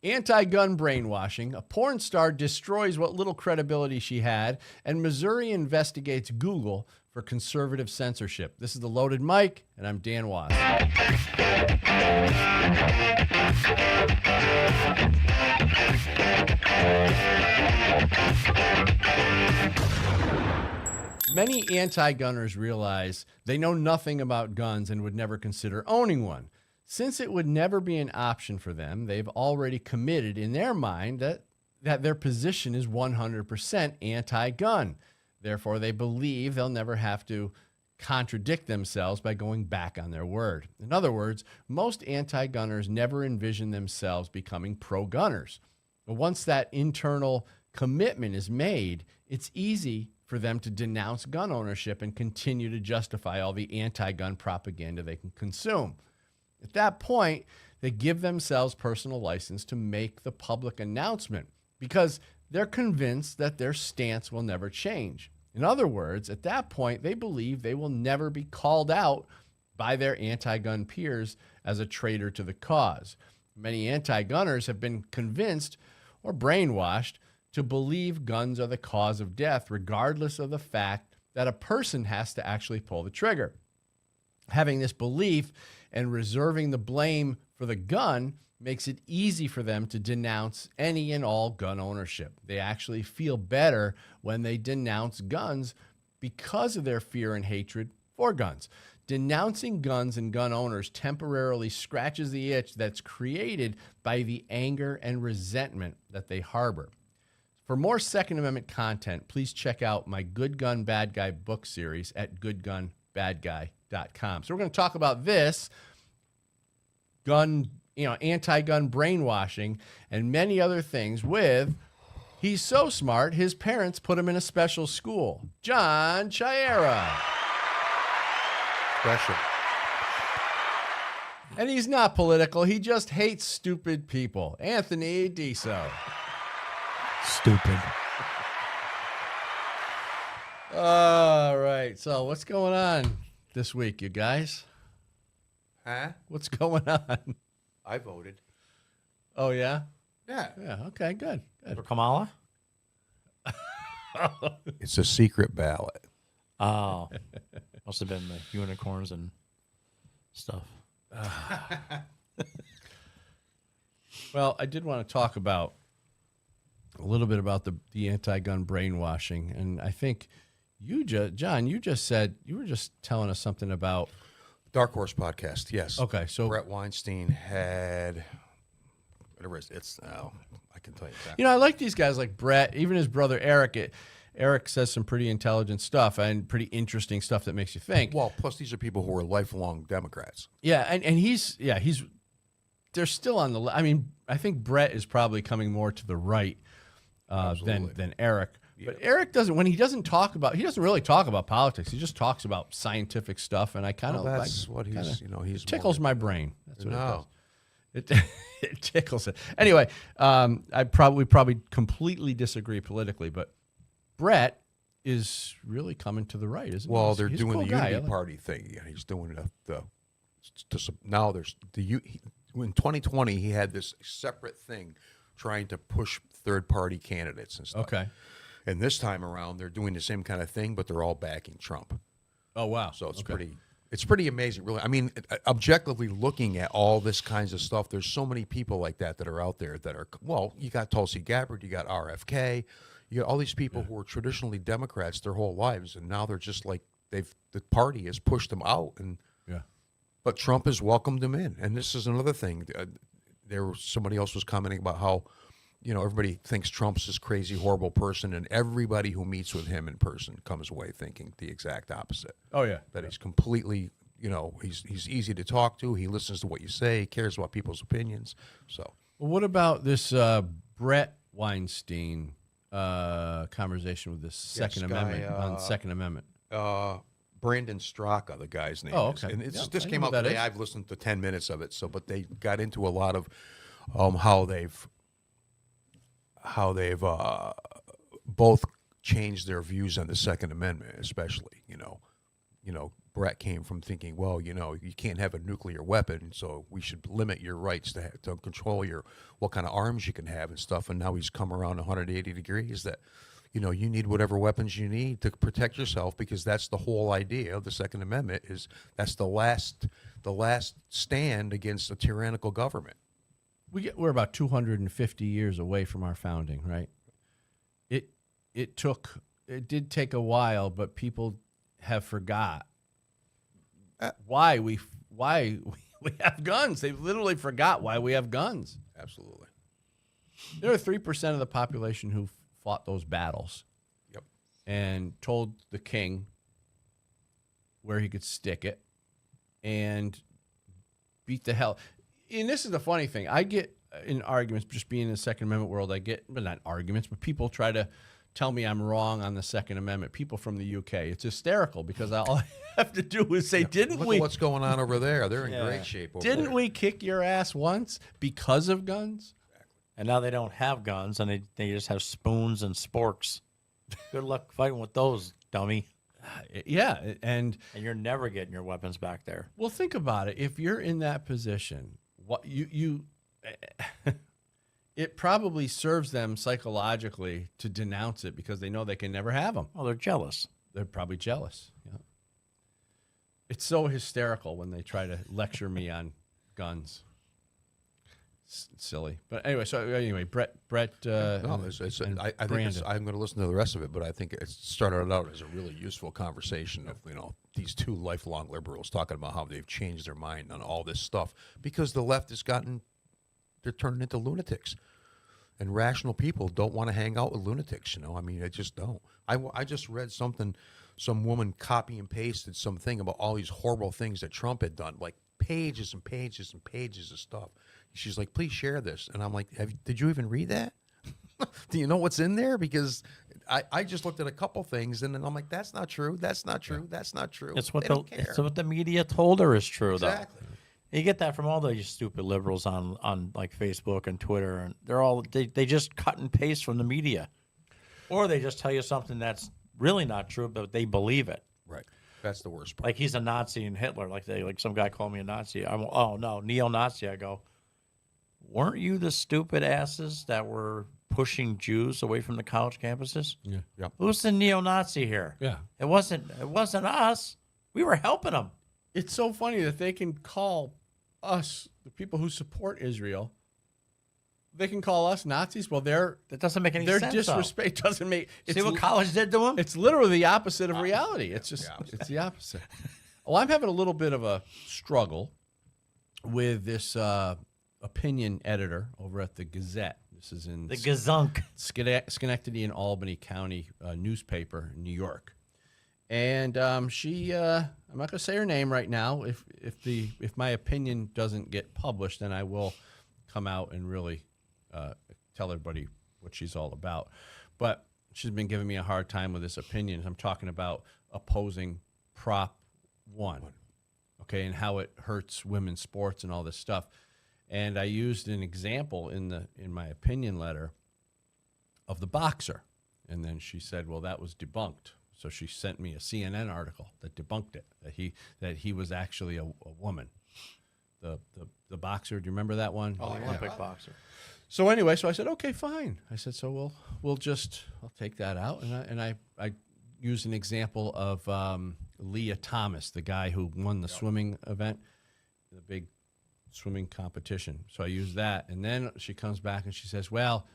Anti-gun brainwashing. A porn star destroys what little credibility she had, and Missouri investigates Google for conservative censorship. This is The Loaded Mic, and I'm Dan Wass. Many anti-gunners realize they know nothing about guns and would never consider owning one. Since it would never be an option for them, they've already committed in their mind that their position is 100% anti-gun. Therefore, they believe they'll never have to contradict themselves by going back on their word. In other words, most anti-gunners never envision themselves becoming pro-gunners. But once that internal commitment is made, it's easy for them to denounce gun ownership and continue to justify all the anti-gun propaganda they can consume. At that point, they give themselves personal license to make the public announcement because they're convinced that their stance will never change. In other words, at that point, they believe they will never be called out by their anti-gun peers as a traitor to the cause. Many anti-gunners have been convinced or brainwashed to believe guns are the cause of death, regardless of the fact that a person has to actually pull the trigger. Having this belief and reserving the blame for the gun makes it easy for them to denounce any and all gun ownership. They actually feel better when they denounce guns because of their fear and hatred for guns. Denouncing guns and gun owners temporarily scratches the itch that's created by the anger and resentment that they harbor. For more Second Amendment content, please check out my Good Gun, Bad Guy book series at goodgunbadguy.com. So we're going to talk about this, anti-gun brainwashing, and many other things with, he's so smart, his parents put him in a special school, John Chiara. Special. And he's not political. He just hates stupid people, Anthony Diso. Stupid. All right. So what's going on this week, you guys? Huh? What's going on? I voted. Oh, yeah? Yeah. Yeah. Okay, good. For Kamala? It's a secret ballot. Oh. Must have been the unicorns and stuff. Well, I did want to talk about a little bit about the anti-gun brainwashing. And I think John, you just said, you were just telling us something about Dark Horse podcast, yes. Okay, so Brett Weinstein had whatever it's I can tell you that. I like these guys like Brett, even his brother Eric. Eric says some pretty intelligent stuff and pretty interesting stuff that makes you think. Well, plus these are people who are lifelong Democrats. Yeah, and they're still on the. I mean, I think Brett is probably coming more to the right than Eric. Yeah. But Eric doesn't really talk about politics. He just talks about scientific stuff, and I kind of that's what he's he's tickles my brain. That's what it does. It tickles it. Anyway, I probably completely disagree politically, but Brett is really coming to the right, isn't he? Well, they're doing cool the Unity Party thing. Yeah, he's doing now there's in 2020 he had this separate thing trying to push third-party candidates and stuff. Okay. And this time around, they're doing the same kind of thing, but they're all backing Trump. Oh, wow. So it's pretty amazing, really. I mean, objectively looking at all this kinds of stuff, there's so many people like that are out there that are, well, you got Tulsi Gabbard, you got RFK, you got all these people who were traditionally Democrats their whole lives, and now they're just like, the party has pushed them out, but Trump has welcomed them in. And this is another thing. Somebody else was commenting about how, everybody thinks Trump's this crazy, horrible person, and everybody who meets with him in person comes away thinking the exact opposite. Oh, yeah. That he's completely, he's easy to talk to. He listens to what you say. He cares about people's opinions. So, well, what about this Brett Weinstein conversation with this Second Amendment on Second Amendment? Brandon Straka, the guy's name. Oh, okay. And this came out today. I've listened to 10 minutes of it. But they got into a lot of how they've both changed their views on the Second Amendment, especially, Brett came from thinking, well, you can't have a nuclear weapon, so we should limit your rights to control what kind of arms you can have and stuff. And now he's come around 180 degrees that, you need whatever weapons you need to protect yourself, because that's the whole idea of the Second Amendment. Is that's the last stand against a tyrannical government. We're about 250 years away from our founding, right? It did take a while, but people have forgot why we have guns. They literally forgot why we have guns. Absolutely. There are 3% of the population who fought those battles. Yep. And told the king where he could stick it and beat the hell. And this is the funny thing. I get in arguments, just being in the Second Amendment world, not arguments, but people try to tell me I'm wrong on the Second Amendment. People from the UK. It's hysterical because all I have to do is say, didn't Look we? at what's going on over there? They're in great shape over Didn't there. we kick your ass once because of guns? And now they don't have guns, and they just have spoons and sporks. Good luck fighting with those, dummy. Yeah, and you're never getting your weapons back there. Well, think about it. If you're in that position, what you it probably serves them psychologically to denounce it because they know they can never have them. Oh, they're jealous. They're probably jealous. Yeah. It's so hysterical when they try to lecture me on guns. Silly, but anyway. So anyway, Brett. No, I think Brandon. I'm going to listen to the rest of it, but I think it started out as a really useful conversation of these two lifelong liberals talking about how they've changed their mind on all this stuff because the left they're turning into lunatics, and rational people don't want to hang out with lunatics. I mean, they just don't. I just read something, some woman copy and pasted something about all these horrible things that Trump had done, like pages and pages and pages of stuff. She's like, please share this. And I'm like, did you even read that? Do you know what's in there? Because I just looked at a couple things, and then I'm like, that's not true. That's not true. That's not true. It's what It's what the media told her is true, exactly. though. You get that from all those stupid liberals on like Facebook and Twitter, and they just cut and paste from the media, or they just tell you something that's really not true, but they believe it. Right. That's the worst part. Like he's a Nazi and Hitler. Like some guy called me a Nazi. Oh no, neo-Nazi. I go, weren't you the stupid asses that were pushing Jews away from the college campuses? Yeah. Yep. Who's the neo-Nazi here? Yeah. It wasn't us. We were helping them. It's so funny that they can call us, the people who support Israel, they can call us Nazis. Well, that doesn't make any their sense. disrespect doesn't make. See what college did to them? It's literally the opposite of reality. It's just it's the opposite. Well, I'm having a little bit of a struggle with this opinion editor over at the Gazette. This is in The Gazunk. Schenectady and Albany County newspaper in New York. And she, I'm not going to say her name right now. If my opinion doesn't get published, then I will come out and really tell everybody what she's all about. But she's been giving me a hard time with this opinion. I'm talking about opposing Prop 1, okay, and how it hurts women's sports and all this stuff. And I used an example in my opinion letter of the boxer. And then she said, well, that was debunked. So she sent me a CNN article that debunked it, that he was actually a woman. The boxer, do you remember that one? Oh, the Olympic boxer. So anyway, so I said, okay, fine. I said, so I'll take that out. And I used an example of Leah Thomas, the guy who won the swimming event, the big swimming competition. So I used that. And then she comes back and she says, well,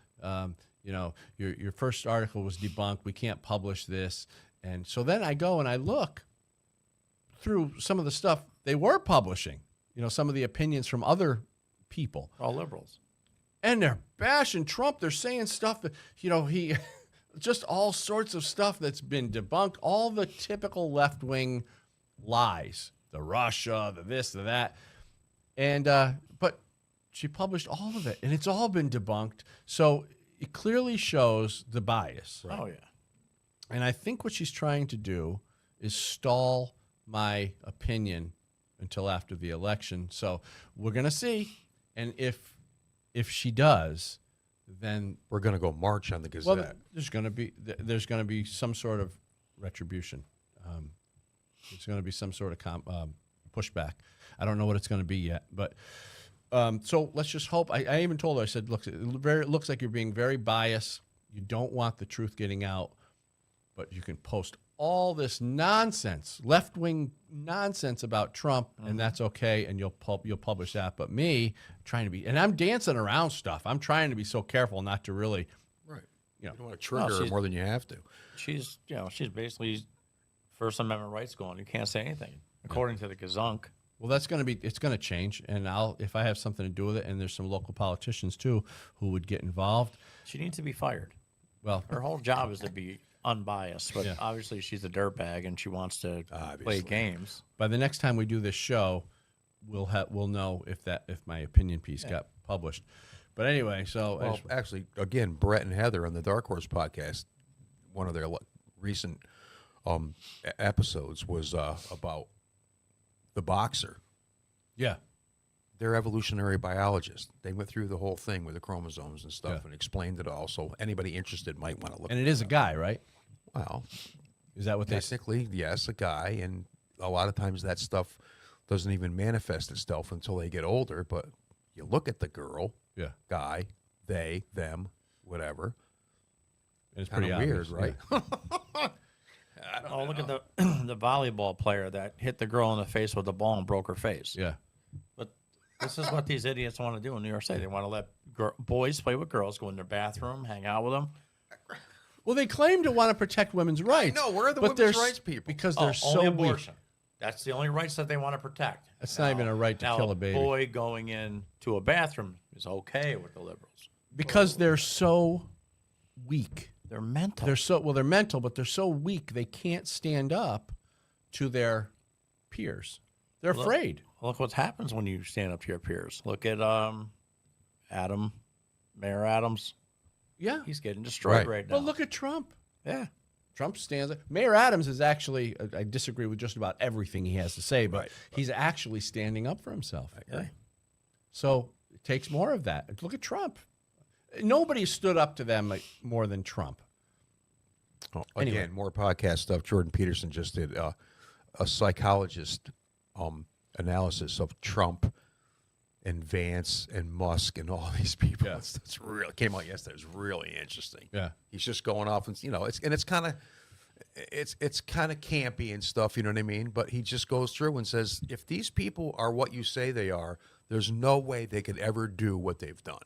your first article was debunked. We can't publish this. And so then I go and I look through some of the stuff they were publishing, some of the opinions from other people. All liberals. And they're bashing Trump. They're saying stuff that, he just all sorts of stuff that's been debunked, all the typical left-wing lies, the Russia, the this, the that. And but she published all of it, and it's all been debunked. So it clearly shows the bias. Right? Oh, yeah. And I think what she's trying to do is stall my opinion until after the election. So we're going to see. And if she does, then We're going to go march on the Gazette. there's going to be some sort of retribution. There's going to be some sort of pushback. I don't know what it's going to be yet, but so let's just hope. I even told her, I said, look, it looks like you're being very biased. You don't want the truth getting out, but you can post all this nonsense, left-wing nonsense about Trump, and that's okay, and you'll publish that. But me, trying to be, and I'm dancing around stuff. I'm trying to be so careful not to really, Right. you know. You don't want to trigger her more than you have to. She's basically First Amendment rights going. You can't say anything, according to the gazunk. Well, it's going to change, and if I have something to do with it, and there's some local politicians too who would get involved. She needs to be fired. Well, Her whole job is to be unbiased, but obviously she's a dirtbag and she wants to play games. by the next time we do this show, we'll know if my opinion piece got published. But anyway, so Well, actually, again, Brett and Heather on the Dark Horse podcast, one of their recent episodes was about the boxer. yeah, They're evolutionary biologists. They went through the whole thing with the chromosomes and stuff and explained it all. So anybody interested might want to look. and it is a guy, right? Well, Is that what they say? technically, yes, a guy, and a lot of times that stuff doesn't even manifest itself until they get older. But you look at the girl, Yeah, guy, they, them, whatever. and it's Kind pretty of weird, obvious, right? Oh, look at the the volleyball player that hit the girl in the face with the ball and broke her face. Yeah. But this is what these idiots want to do in New York City. They want to let boys play with girls, go in their bathroom, hang out with them. Well, they claim to want to protect women's rights. know, where are the but women's they're rights people? Because Oh, they're so only weak. abortion. That's the only rights that they want to protect. That's not even a right to now, kill a baby. boy going into a bathroom is okay with the liberals. Because they're so weak. They're mental. They're mental, but they're so weak they can't stand up to their peers. They're afraid. Look what happens when you stand up to your peers. Look at Mayor Adams. Yeah. He's getting destroyed Right. right now. Well, look at Trump. Yeah. Trump stands up. Mayor Adams is actually, I disagree with just about everything he has to say, but he's actually standing up for himself. So it takes more of that. Look at Trump. Nobody stood up to them more than Trump. Oh, Anyway. again, more podcast stuff. Jordan Peterson just did a psychologist analysis of Trump and Vance and Musk and all these people. Yeah. It's really came out yesterday. It's really interesting. Yeah. He's just going off and it's kind of campy and stuff. You know what I mean? But he just goes through and says, if these people are what you say they are, there's no way they could ever do what they've done.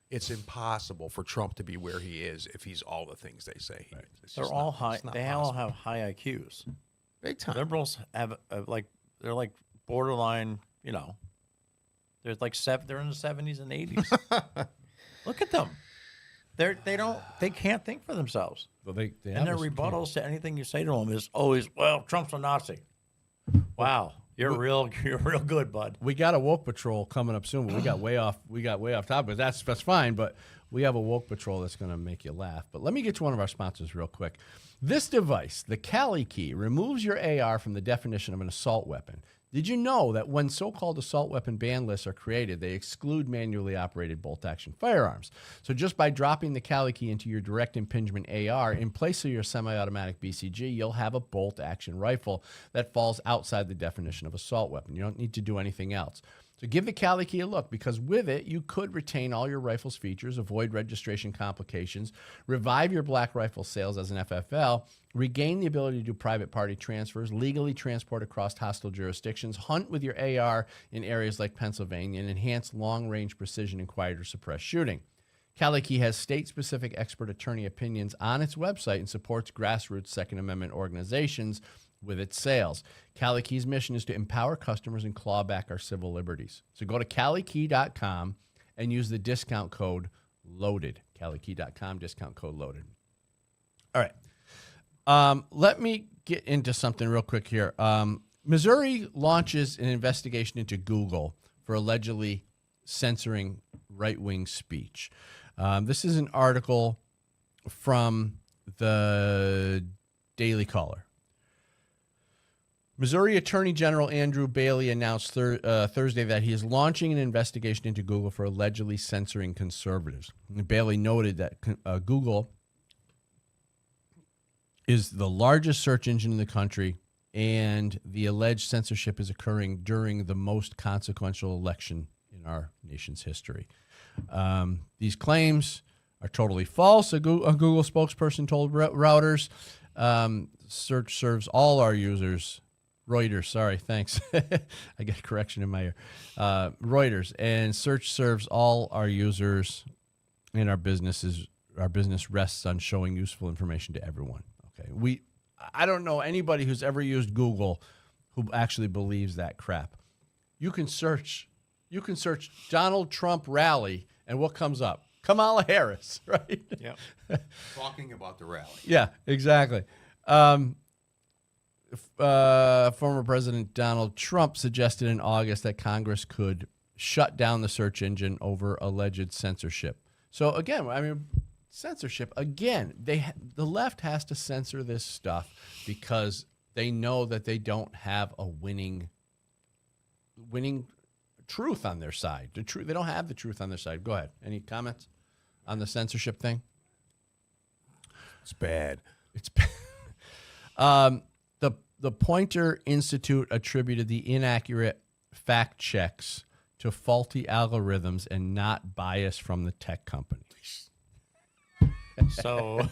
It's impossible for Trump to be where he is if he's all the things they say he is. It's They're just all not- high. it's not They all possible. have high IQs. Big time. Liberals have they're like borderline. You know, they're like they're in the 70s and 80s. Look at them. They can't think for themselves. Well, they And their obviously can't. rebuttals to anything you say to them is always, "Well, Trump's a Nazi." Wow, you're real good, bud. We got a woke patrol coming up soon, but we got way off topic. But that's fine. But we have a woke patrol that's going to make you laugh. But let me get to one of our sponsors real quick. This device, the Cali Key, removes your AR from the definition of an assault weapon. Did you know that when so-called assault weapon ban lists are created, they exclude manually operated bolt-action firearms? So just by dropping the Cali Key into your direct impingement AR in place of your semi-automatic BCG, you'll have a bolt-action rifle that falls outside the definition of assault weapon. You don't need to do anything else. So give the Cali Key a look, because with it, you could retain all your rifle's features, avoid registration complications, revive your black rifle sales as an FFL, regain the ability to do private party transfers, legally transport across hostile jurisdictions, hunt with your AR in areas like Pennsylvania, and enhance long-range precision and quiet or suppressed shooting. Cali Key has state-specific expert attorney opinions on its website and supports grassroots Second Amendment organizations with its sales. Cali Key's mission is to empower customers and claw back our civil liberties. So go to CaliKey.com and use the discount code LOADED. CaliKey.com, discount code LOADED. All right. Let me get into something real quick here. Missouri launches an investigation into Google for allegedly censoring right-wing speech. This is an article from the Daily Caller. Missouri Attorney General Andrew Bailey announced Thursday that he is launching an investigation into Google for allegedly censoring conservatives. Bailey noted that Google is the largest search engine in the country and the alleged censorship is occurring during the most consequential election in our nation's history. These claims are totally false, a Google spokesperson told Reuters. Search serves all our users. Reuters, sorry, thanks. I get a correction in my ear. Reuters, and search serves all our users, and our business rests on showing useful information to everyone. Okay, I don't know anybody who's ever used Google who actually believes that crap. You can search Donald Trump rally, and what comes up? Kamala Harris, right? Yeah. Talking about the rally. Yeah, exactly. Former President Donald Trump suggested in August that Congress could shut down the search engine over alleged censorship. So again, I mean, censorship again. The left has to censor this stuff because they know that they don't have a winning truth on their side. They don't have the truth on their side. Go ahead. Any comments on the censorship thing? It's bad. It's bad. The Poynter Institute attributed the inaccurate fact checks to faulty algorithms and not bias from the tech companies. So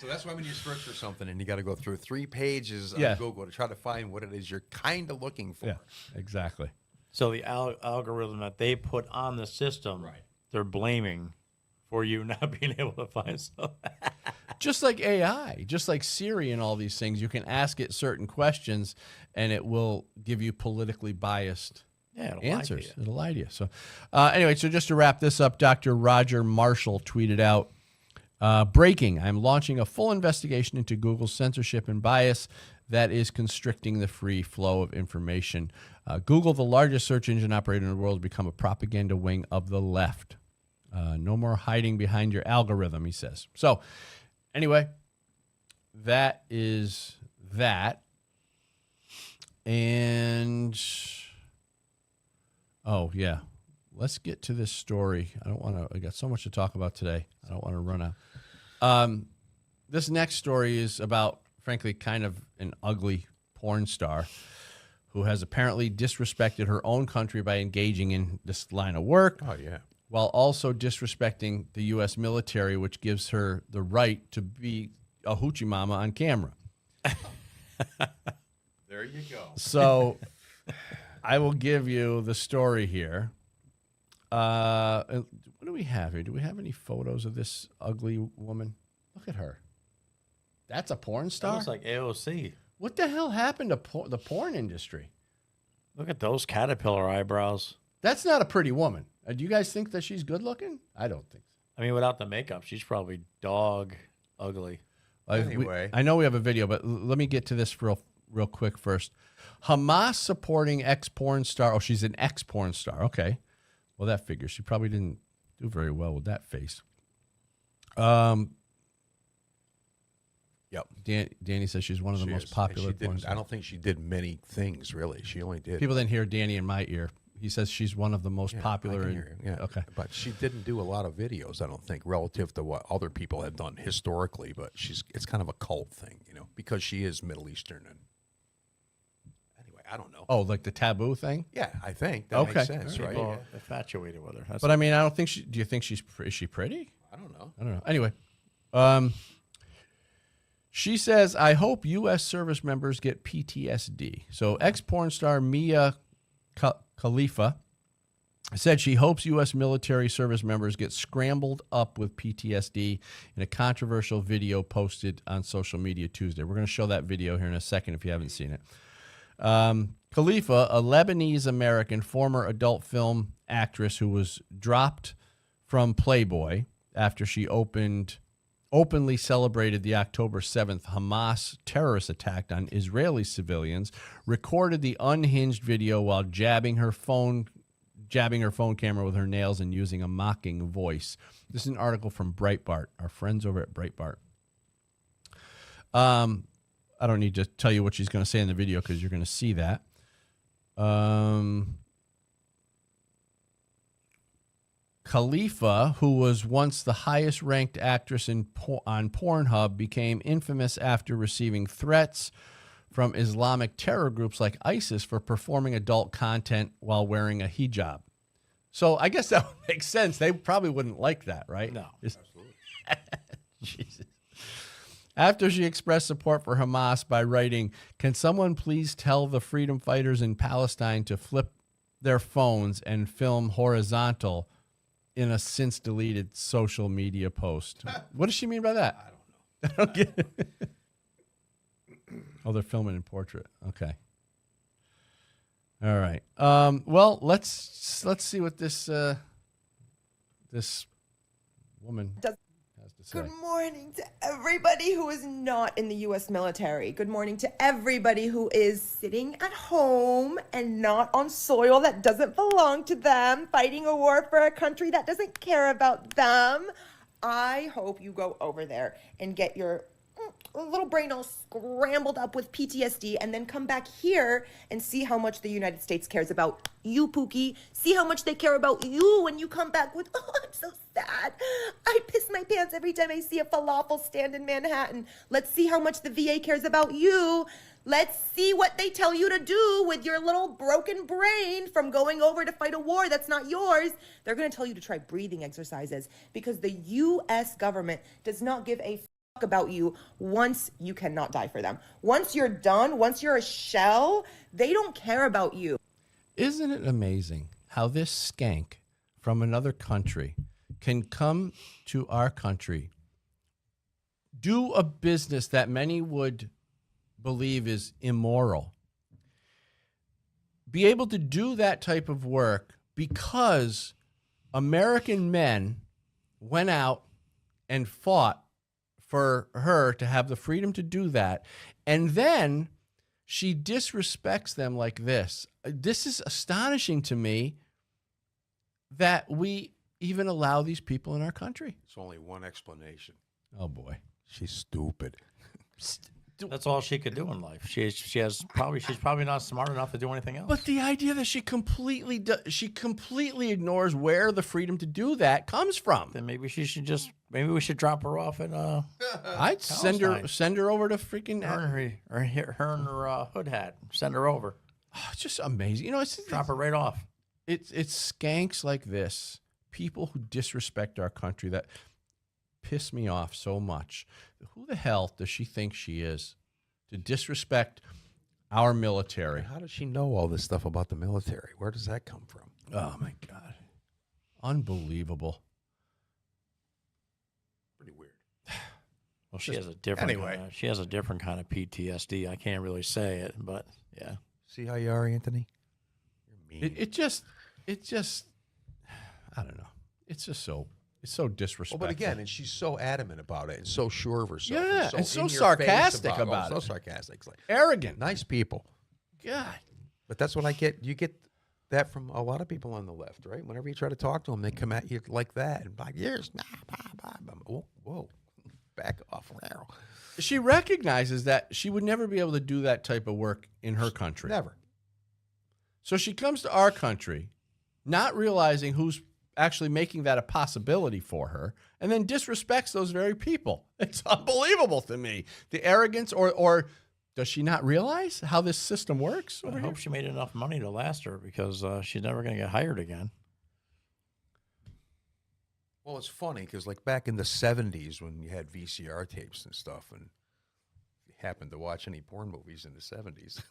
that's why when you search for something and you got to go through 3 pages on Google to try to find what it is you're kind of looking for. Yeah, exactly. So the algorithm that they put on the system, they're blaming for you not being able to find stuff. Just like AI, just like Siri and all these things, you can ask it certain questions and it will give you politically biased answers. It'll lie to you. So anyway, so just to wrap this up, Dr. Roger Marshall tweeted out, breaking, I'm launching a full investigation into Google's censorship and bias that is constricting the free flow of information. Google, the largest search engine operator in the world, has become a propaganda wing of the left. No more hiding behind your algorithm, he says. So anyway, that is that. And, oh, yeah. Let's get to this story. I got so much to talk about today. I don't want to run out. This next story is about, frankly, kind of an ugly porn star who has apparently disrespected her own country by engaging in this line of work. Oh, yeah. While also disrespecting the U.S. military, which gives her the right to be a hoochie mama on camera. There you go. So I will give you the story here. What do we have here? Do we have any photos of this ugly woman? Look at her. That's a porn That star? looks like AOC. What the hell happened to the porn industry? Look at those caterpillar eyebrows. That's not a pretty woman. Do you guys think that she's good looking? I don't think so. I mean, without the makeup, she's probably dog ugly. Anyway. I know we have a video, but let me get to this real quick first. Hamas supporting ex-porn star. Oh, she's an ex-porn star. Okay. Well, that figures. She probably didn't do very well with that face. Yep. Danny says she's one of the most popular porn stars. I don't think she did many things, really. She only did. People didn't hear Danny in my ear. He says she's one of the most popular. Okay. But she didn't do a lot of videos, I don't think, relative to what other people have done historically. But it's kind of a cult thing, because she is Middle Eastern. And anyway, I don't know. Oh, like the taboo thing? Yeah, I think that makes sense, right? People infatuated with her. But I mean, I don't think do you think is she pretty? I don't know. I don't know. Anyway, she says, I hope U.S. service members get PTSD. So ex-porn star Mia Khalifa said she hopes U.S. military service members get scrambled up with PTSD in a controversial video posted on social media Tuesday. We're going to show that video here in a second if you haven't seen it. Khalifa, a Lebanese-American former adult film actress who was dropped from Playboy after she openly celebrated the October 7th Hamas terrorist attack on Israeli civilians, recorded the unhinged video while jabbing her phone camera with her nails and using a mocking voice. This is an article from Breitbart, our friends over at Breitbart. I don't need to tell you what she's going to say in the video because you're going to see that. Khalifa, who was once the highest-ranked actress on Pornhub, became infamous after receiving threats from Islamic terror groups like ISIS for performing adult content while wearing a hijab. So I guess that would make sense. They probably wouldn't like that, right? No. Absolutely. Jesus. After she expressed support for Hamas by writing, "Can someone please tell the freedom fighters in Palestine to flip their phones and film horizontal," in a since deleted social media post. What does she mean by that? I don't get it. Oh, they're filming in portrait. Okay. All right. Well, let's see what this this woman has to say. Good morning to everybody who is not in the U.S. military. Good morning to everybody who is sitting at home and not on soil that doesn't belong to them, fighting a war for a country that doesn't care about them. I hope you go over there and get your little brain all scrambled up with PTSD and then come back here and see how much the United States cares about you, Pookie. See how much they care about you when you come back with, "Oh, I'm so sad. I piss my pants every time I see a falafel stand in Manhattan." Let's see how much the VA cares about you. Let's see what they tell you to do with your little broken brain from going over to fight a war that's not yours. They're going to tell you to try breathing exercises because the U.S. government does not give a about you once you cannot die for them. Once you're done, once you're a shell, they don't care about you. Isn't it amazing how this skank from another country can come to our country, do a business that many would believe is immoral, be able to do that type of work because American men went out and fought for her to have the freedom to do that. And then she disrespects them like this. This is astonishing to me that we even allow these people in our country. It's only one explanation. Oh, boy. She's stupid. That's all she could do in life. She's probably not smart enough to do anything else. But the idea that she completely ignores where the freedom to do that comes from. Then maybe we should drop her off at I'd send her over to freaking her and her hood hat. Send her over. Oh, it's just amazing. You know, Drop her right off. It's skanks like this, people who disrespect our country, that piss me off so much. Who the hell does she think she is to disrespect our military? How does she know all this stuff about the military? Where does that come from? Oh, my God. Unbelievable. Pretty weird. Well, she has a different kind of PTSD. I can't really say it, but yeah. See how you are, Anthony? You're mean. It just, I don't know. It's so disrespectful. Well, but again, and she's so adamant about it and so sure of herself. Yeah, and so in your sarcastic face about So it. sarcastic. It's like, Arrogant. nice people. God. But that's what I get. You get that from a lot of people on the left, right? Whenever you try to talk to them, they come at you like that. And like, years. Whoa. Back off. She recognizes that she would never be able to do that type of work in her country. Never. So she comes to our country, not realizing who's actually making that a possibility for her, and then disrespects those very people. It's unbelievable to me. The arrogance, or does she not realize how this system works? I hope she made enough money to last her because she's never going to get hired again. Well, it's funny because like back in the 70s when you had VCR tapes and stuff, and if you happened to watch any porn movies in the 70s,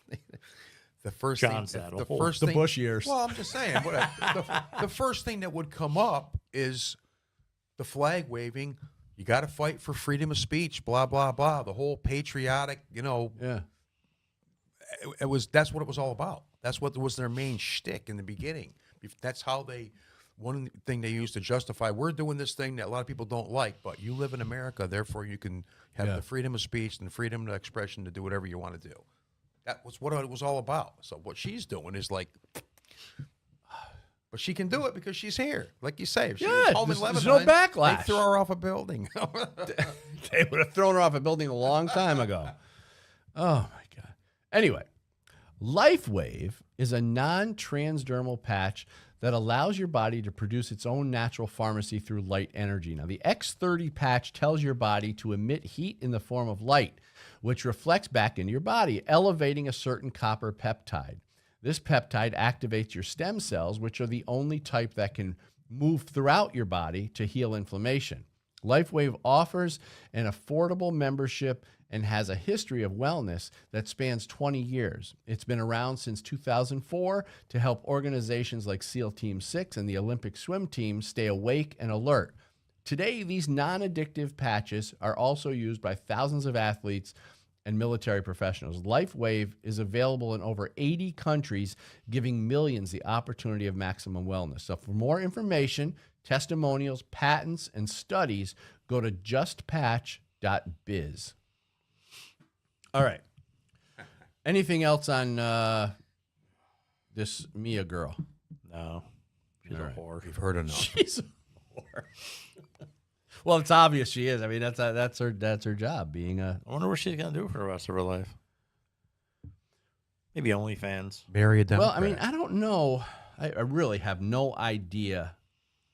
the first the Bush years. Well, I'm just saying, the first thing that would come up is the flag waving. You got to fight for freedom of speech. Blah blah blah. The whole patriotic, Yeah. That's what it was all about. That's what was their main shtick in the beginning. That's how one thing they used to justify, we're doing this thing that a lot of people don't like, but you live in America, therefore you can have the freedom of speech and freedom of expression to do whatever you want to do. That was what it was all about. So what she's doing is like, but she can do it because she's here. Like you say, if she was home in Lebanon, there's no backlash. they'd throw her off a building. They would have thrown her off a building a long time ago. Oh, my God. Anyway, LifeWave is a non-transdermal patch that allows your body to produce its own natural pharmacy through light energy. Now, the X30 patch tells your body to emit heat in the form of light. which reflects back into your body, elevating a certain copper peptide. This peptide activates your stem cells, which are the only type that can move throughout your body to heal inflammation. LifeWave offers an affordable membership and has a history of wellness that spans 20 years. It's been around since 2004 to help organizations like SEAL Team 6 and the Olympic swim team stay awake and alert. Today, these non-addictive patches are also used by thousands of athletes and military professionals. LifeWave is available in over 80 countries, giving millions the opportunity of maximum wellness. So for more information, testimonials, patents, and studies, go to justpatch.biz. All right. Anything else on this Mia girl? No. She's a whore. We've heard enough. She's a whore. Well, it's obvious she is. I mean, that's her job, being a. I wonder what she's going to do for the rest of her life. Maybe OnlyFans. Marry a Democrat. Well, I mean, I don't know. I really have no idea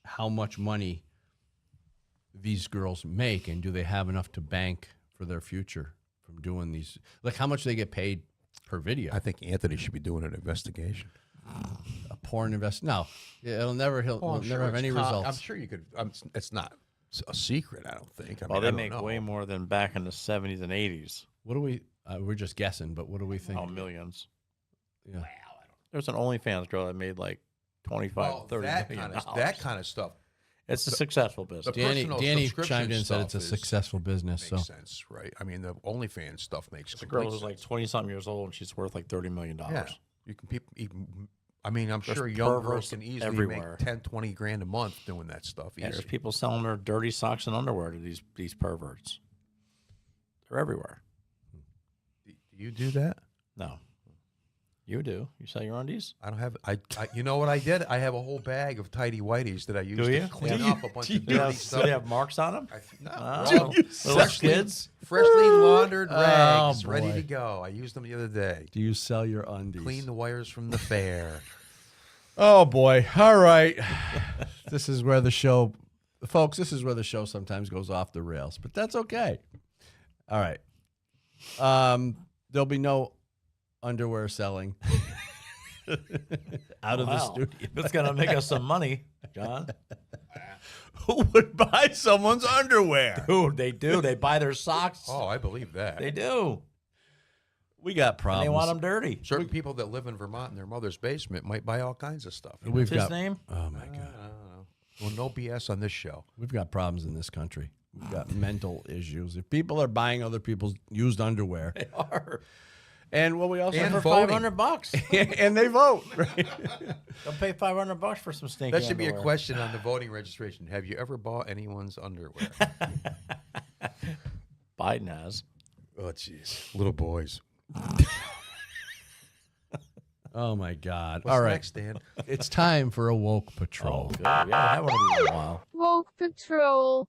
how much money these girls make, and do they have enough to bank for their future from doing these? Like, how much they get paid per video? I think Anthony should be doing an investigation. A porn invest? No, he'll never have any results. I'm sure you could. It's not a secret, I don't think. Well, they make way more than back in the 70s and 80s. What do we? We're just guessing, but what do we think? Oh, millions. Yeah. Wow. There's an OnlyFans girl that made like 25, 30 million dollars. That kind of stuff. It's a successful business. Danny chimed in and said it's a successful business. Makes sense, right? I mean, the OnlyFans stuff makes The girl complete is like 20-something years old, and she's worth like $30 million. Yeah. You can I mean, I'm There's sure young girls perverts can easily everywhere. make 10, 20 grand a month doing that stuff. Yeah, Easy. there's people selling their dirty socks and underwear to these perverts. They're everywhere. Do you do that? No. You do. You sell your undies? I don't have. I you know what I did? I have a whole bag of tidy whities that I use to clean up a bunch of dirty stuff. Do they have marks on them? No, Oh, little skids. freshly laundered rags, boy. ready to go. I used them the other day. Do you sell your undies? Clean the wires from the fair. Oh boy! All right, this is where the show, folks. This is where the show sometimes goes off the rails, but that's okay. All right. There'll be no underwear selling out of the studio. It's gonna make us some money, John. Who would buy someone's underwear? Dude, they do. They buy their socks. Oh, I believe that. They do. We got problems. And they want them dirty. Certain people that live in Vermont in their mother's basement might buy all kinds of stuff. We've What's his got name? Oh my I god, don't know. Well, no BS on this show. we've got problems in this country. We've got mental issues. If people are buying other people's used underwear, They are. and well, we also And For voting. $500. and they vote. Right? They'll pay $500 for some stinky That should be a underwear. question on the voting registration. Have you ever bought anyone's underwear? Biden has. Oh, jeez. Little boys. Oh my God! What's All right, next, Dan? it's time for a woke Oh, patrol. good. Yeah, I haven't one of these in a while. Woke Patrol.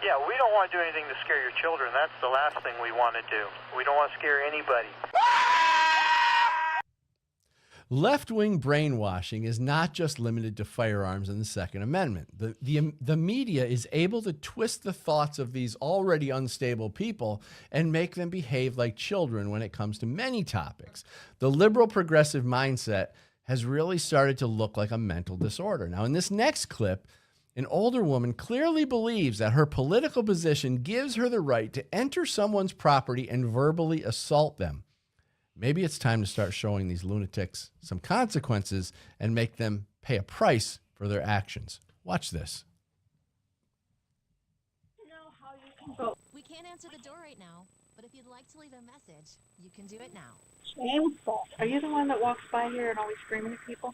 Yeah, we don't want to do anything to scare your children. That's the last thing we want to do. We don't want to scare anybody. Left-wing brainwashing is not just limited to firearms and the Second Amendment. The media is able to twist the thoughts of these already unstable people and make them behave like children when it comes to many topics. The liberal progressive mindset has really started to look like a mental disorder. Now, in this next clip, an older woman clearly believes that her political position gives her the right to enter someone's property and verbally assault them. Maybe it's time to start showing these lunatics some consequences and make them pay a price for their actions. Watch this. We can't answer the door right now, but if you'd like to leave a message, you can do it now. Shameful. Are you the one that walks by here and always screaming at people?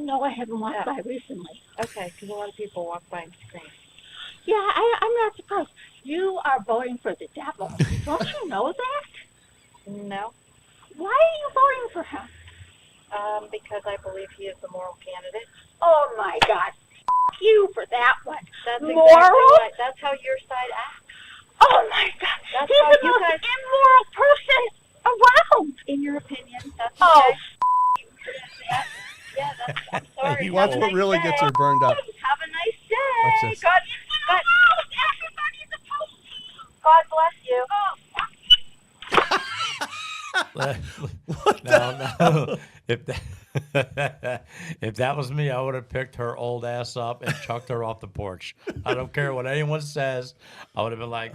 No, I haven't walked by recently. Okay, because a lot of people walk by and scream. Yeah, I'm not surprised. You are voting for the devil. Don't you know that? No. Why are you voting for him? Because I believe he is the moral candidate. Oh, my God. F*** you for that one. That's moral? Exactly right. That's how your side acts. Oh, my God. That's he's the most immoral person around. In your opinion, that's okay. Oh, you. Yeah, that's, I'm sorry. That's what really gets her burned up. Have a nice day. Watch this. God, everybody's supposed to. God bless you. Oh, No. If that was me, I would have picked her old ass up and chucked her off the porch. I don't care what anyone says. I would have been like,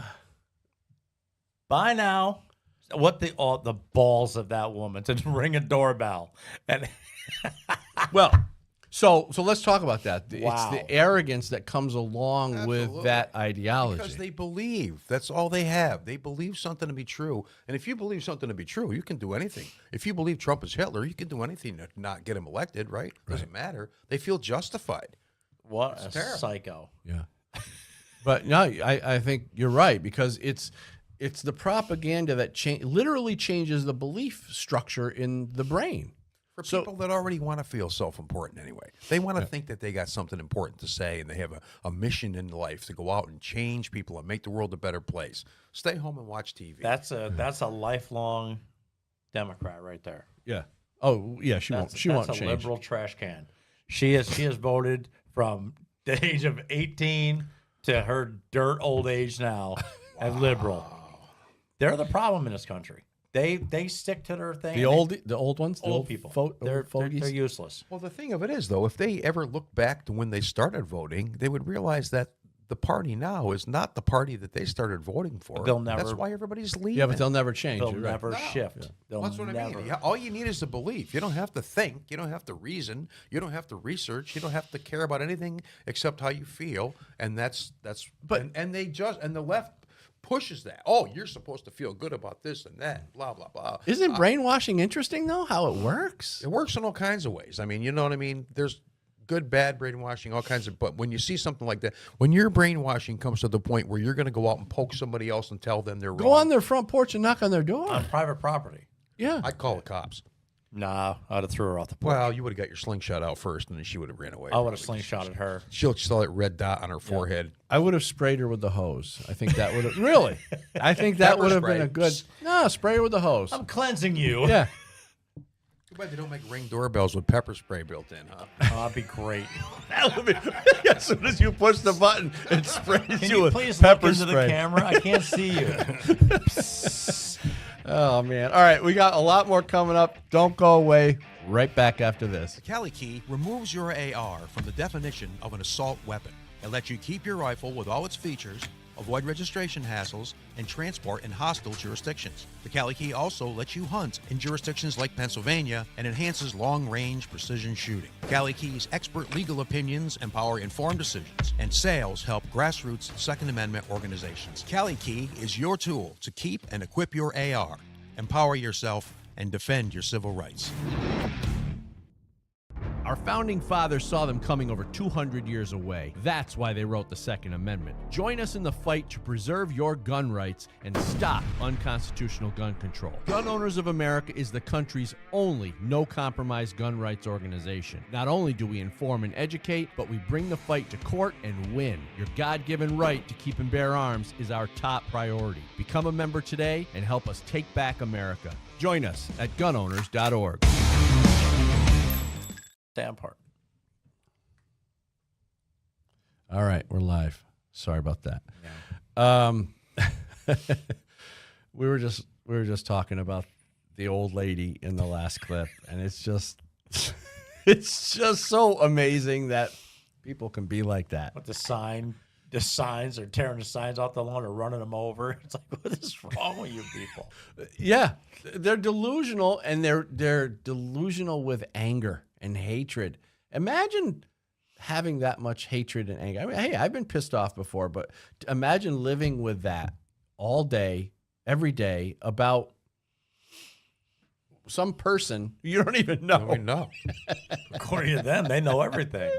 "Bye now." What the balls of that woman to ring a doorbell and Well, so let's talk about that. It's Wow. the arrogance that comes along with Absolutely. that ideology. Because they believe. That's all they have. They believe something to be true. And if you believe something to be true, you can do anything. If you believe Trump is Hitler, you can do anything to not get him elected, right? Doesn't matter. They feel justified. what a terrible. psycho. Yeah. But no, I think you're right, because it's the propaganda that literally changes the belief structure in the brain. For people that already want to feel self-important anyway. They want to think that they got something important to say and they have a mission in life to go out and change people and make the world a better place. Stay home and watch TV. That's a lifelong Democrat right there. Yeah. Oh, yeah. She won't That's change. a liberal trash can. She has voted from the age of 18 to her dirt old age now as liberal. They're the problem in this country. They stick to their thing. The old ones, the old people. They're fogies. useless. Well, the thing of it is, though, if they ever look back to when they started voting, they would realize that the party now is not the party that they started voting for. They'll never- That's why everybody's leaving. Yeah, but they'll never change. They'll You're right. never shift. They'll That's what I never. mean. Yeah, all you need is the belief. You don't have to think. You don't have to reason. You don't have to research. You don't have to care about anything except how you feel. And that's. But- and the left pushes that. Oh, you're supposed to feel good about this and that. Blah blah blah. Isn't brainwashing interesting though? How it works? It works in all kinds of ways. I mean, you know what I mean? There's good, bad brainwashing, all kinds of. But when you see something like that, when your brainwashing comes to the point where you're going to go out and poke somebody else and tell them they're Go wrong, on their front porch and knock on their door. On private property. Yeah. I'd call the cops. Nah, I'd have threw her off the porch. Well, you would have got your slingshot out first, and then she would have ran away. I would have probably. slingshotted her. She'll saw that red dot on her forehead. I would have sprayed her with the hose. I think that would have really. I think that Pepper would have spray. been a good. No, spray her with the hose. I'm cleansing you. Yeah. Too bad they don't make Ring doorbells with pepper spray built in, huh? Oh, that'd be great. That would be, as soon as you push the button, it sprays Can you you with please pepper look into spray. the camera? I can't see you. Oh man! All right, we got a lot more coming up. Don't go away. Right back after this. The Cali Key removes your AR from the definition of an assault weapon. It lets you keep your rifle with all its features, avoid registration hassles, and transport in hostile jurisdictions. The Cali Key also lets you hunt in jurisdictions like Pennsylvania and enhances long-range precision shooting. Cali Key's expert legal opinions empower informed decisions, and sales help grassroots Second Amendment organizations. Cali Key is your tool to keep and equip your AR, empower yourself, and defend your civil rights. Our founding fathers saw them coming over 200 years away. That's why they wrote the Second Amendment. Join us in the fight to preserve your gun rights and stop unconstitutional gun control. Gun Owners of America is the country's only no-compromise gun rights organization. Not only do we inform and educate, but we bring the fight to court and win. Your God-given right to keep and bear arms is our top priority. Become a member today and help us take back America. Join us at gunowners.org. Damn part. All right, we're live. Sorry about that. Yeah. We were just talking about the old lady in the last clip, and it's just so amazing that people can be like that. With the signs, are tearing the signs off the lawn or running them over. It's like, what is wrong with you people? Yeah, they're delusional, and they're delusional with anger and hatred. Imagine having that much hatred and anger. I mean, hey, I've been pissed off before, but imagine living with that all day, every day about some person you don't even know. I mean, no. According to them, they know everything.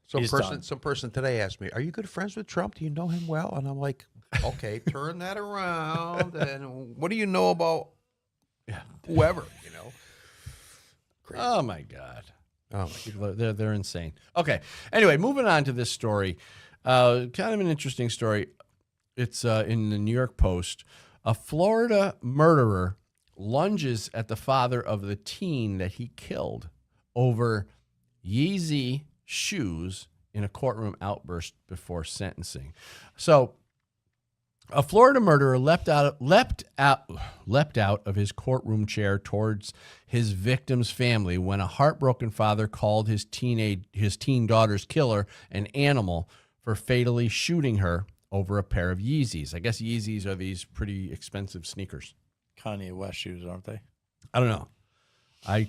Some He's done. person today asked me, "Are you good friends with Trump? Do you know him well?" And I'm like, "Okay, turn that around. And what do you know about whoever? You know." Crazy. Oh my God. Oh my People they're insane. Okay. Anyway, moving on to this story. Kind of an interesting story. It's in the New York Post. A Florida murderer lunges at the father of the teen that he killed over Yeezy shoes in a courtroom outburst before sentencing. So A Florida murderer leapt out of his courtroom chair towards his victim's family when a heartbroken father called his teen daughter's killer an animal for fatally shooting her over a pair of Yeezys. I guess Yeezys are these pretty expensive sneakers. Kanye West shoes, aren't they? I don't know. I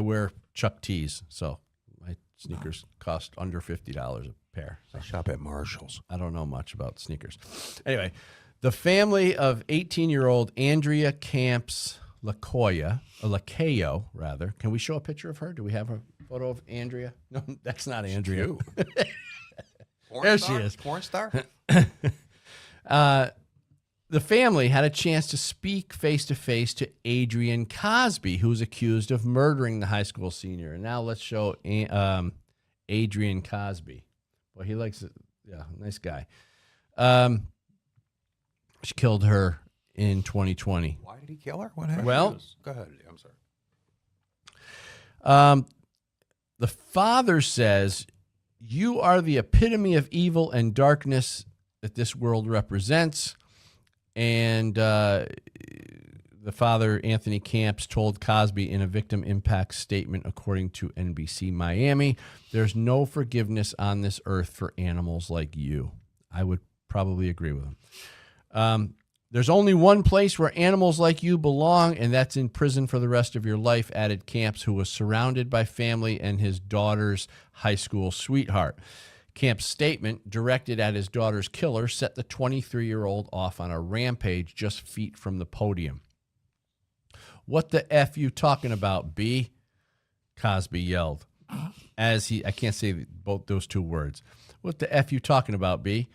wear Chuck T's, so my sneakers cost under $50 a pair. I shop at Marshall's. I don't know much about sneakers. Anyway, the family of 18-year-old Andrea Camps Lacayo, rather. Can we show a picture of her? Do we have a photo of Andrea? No, that's not Andrea. There she is. PORNSTAR? The family had a chance to speak face-to-face to Adrian Cosby, who was accused of murdering the high school senior. And now let's show Adrian Cosby. Well, he likes it. Yeah, nice guy. She killed her in 2020. Why did he kill her? What happened? Well, go ahead. I'm sorry. The father says, "You are the epitome of evil and darkness that this world represents." And the father, Anthony Camps, told Cosby in a victim impact statement, according to NBC Miami, "There's no forgiveness on this earth for animals like you." I would probably agree with him. There's only one place where animals like you belong, and that's in prison for the rest of your life, added Camps, who was surrounded by family and his daughter's high school sweetheart. Camps' statement, directed at his daughter's killer, set the 23-year-old off on a rampage just feet from the podium. "What the F you talking about, B?" Cosby yelled. As he, I can't say both those two words. "What the F you talking about, B?"